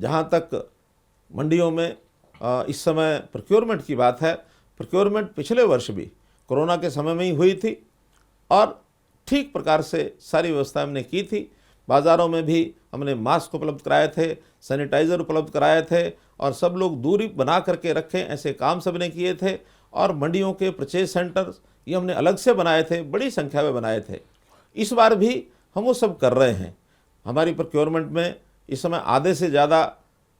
जहाँ तक मंडियों में इस समय प्रोक्योरमेंट की बात है, प्रोक्योरमेंट पिछले वर्ष भी कोरोना के समय में ही हुई थी और ठीक प्रकार से सारी व्यवस्था हमने की थी। बाज़ारों में भी हमने मास्क उपलब्ध कराए थे, सैनिटाइज़र उपलब्ध कराए थे और सब लोग दूरी बना करके रखें, ऐसे काम सबने किए थे। और मंडियों के परचेज सेंटर्स ये हमने अलग से बनाए थे, बड़ी संख्या में बनाए थे। इस बार भी हम वो सब कर रहे हैं। हमारी प्रोक्योरमेंट में इस समय आधे से ज़्यादा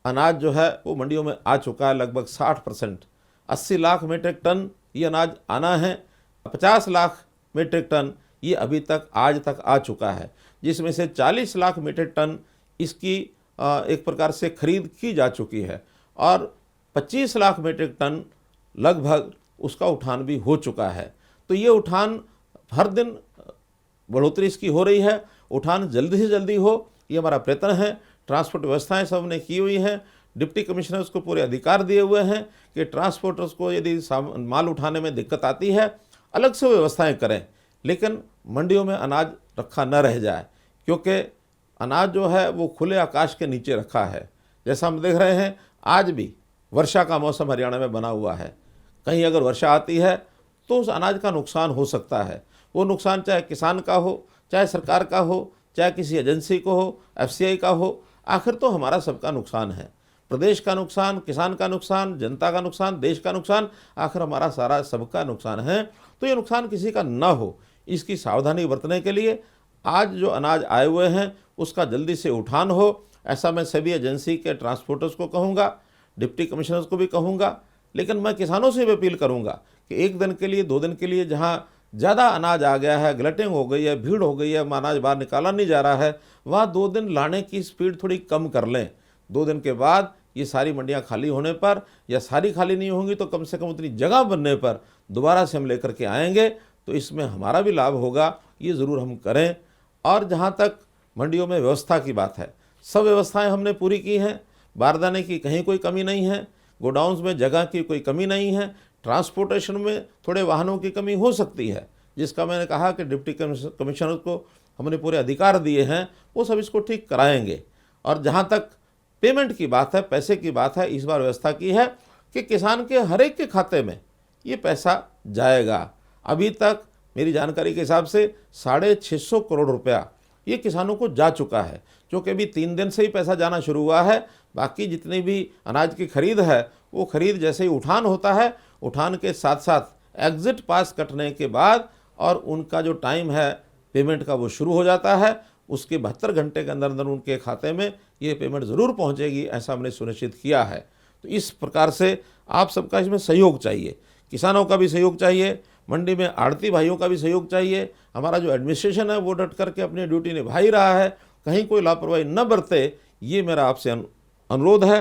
अनाज जो है वो मंडियों में आ चुका है, लगभग 60%। 80 लाख मीट्रिक टन ये अनाज आना है, 50 लाख मीट्रिक टन ये अभी तक आज तक आ चुका है, जिसमें से 40 लाख मीट्रिक टन इसकी एक प्रकार से खरीद की जा चुकी है और 25 लाख मीट्रिक टन लगभग उसका उठान भी हो चुका है। तो ये उठान हर दिन बढ़ोतरी इसकी हो रही है, उठान जल्दी से जल्दी हो ये हमारा प्रयत्न है। ट्रांसपोर्ट व्यवस्थाएं सब ने की हुई हैं, डिप्टी कमिश्नर्स को पूरे अधिकार दिए हुए हैं कि ट्रांसपोर्टर्स को यदि माल उठाने में दिक्कत आती है अलग से व्यवस्थाएं करें, लेकिन मंडियों में अनाज रखा न रह जाए, क्योंकि अनाज जो है वो खुले आकाश के नीचे रखा है। जैसा हम देख रहे हैं आज भी वर्षा का मौसम हरियाणा में बना हुआ है, कहीं अगर वर्षा आती है तो उस अनाज का नुकसान हो सकता है। वो नुकसान चाहे किसान का हो, चाहे सरकार का हो, चाहे किसी एजेंसी को हो, एफसीआई का हो, आखिर तो हमारा सबका नुकसान है। प्रदेश का नुकसान, किसान का नुकसान, जनता का नुकसान, देश का नुकसान, आखिर हमारा सारा सबका नुकसान है। तो ये नुकसान किसी का ना हो, इसकी सावधानी बरतने के लिए आज जो अनाज आए हुए हैं उसका जल्दी से उठान हो, ऐसा मैं सभी एजेंसी के ट्रांसपोर्टर्स को कहूँगा, डिप्टी कमिश्नर्स को भी कहूँगा। लेकिन मैं किसानों से भी अपील करूँगा कि एक दिन के लिए, 2 दिन के लिए जहाँ ज़्यादा अनाज आ गया है, ग्लटिंग हो गई है, भीड़ हो गई है, अनाज बाहर निकाला नहीं जा रहा है, वहाँ 2 दिन लाने की स्पीड थोड़ी कम कर लें। 2 दिन के बाद ये सारी मंडियाँ खाली होने पर, या सारी खाली नहीं होंगी तो कम से कम उतनी जगह बनने पर दोबारा से हम लेकर के आएंगे, तो इसमें हमारा भी लाभ होगा, ये ज़रूर हम करें। और जहाँ तक मंडियों में व्यवस्था की बात है, सब व्यवस्थाएं हमने पूरी की हैं, बारदाने की कहीं कोई कमी नहीं है, गोडाउन्स में जगह की कोई कमी नहीं है। ट्रांसपोर्टेशन में थोड़े वाहनों की कमी हो सकती है, जिसका मैंने कहा कि डिप्टी कमिश्नर को हमने पूरे अधिकार दिए हैं, वो सब इसको ठीक कराएंगे। और जहाँ तक पेमेंट की बात है, पैसे की बात है, इस बार व्यवस्था की है कि किसान के हर एक के खाते में ये पैसा जाएगा। अभी तक मेरी जानकारी के हिसाब से 650 करोड़ रुपया ये किसानों को जा चुका है, क्योंकि अभी 3 दिन से ही पैसा जाना शुरू हुआ है। बाकी जितनी भी अनाज की खरीद है वो खरीद जैसे ही उठान होता है, उठान के साथ साथ एग्जिट पास कटने के बाद और उनका जो टाइम है पेमेंट का वो शुरू हो जाता है। उसके 72 घंटे के अंदर अंदर उनके खाते में ये पेमेंट ज़रूर पहुंचेगी, ऐसा हमने सुनिश्चित किया है। तो इस प्रकार से आप सबका इसमें सहयोग चाहिए, किसानों का भी सहयोग चाहिए, मंडी में आड़ती भाइयों का भी सहयोग चाहिए। हमारा जो एडमिनिस्ट्रेशन है वो डट करके अपनी ड्यूटी निभा ही रहा है, कहीं कोई लापरवाही न बरते, ये मेरा आपसे अनुरोध है।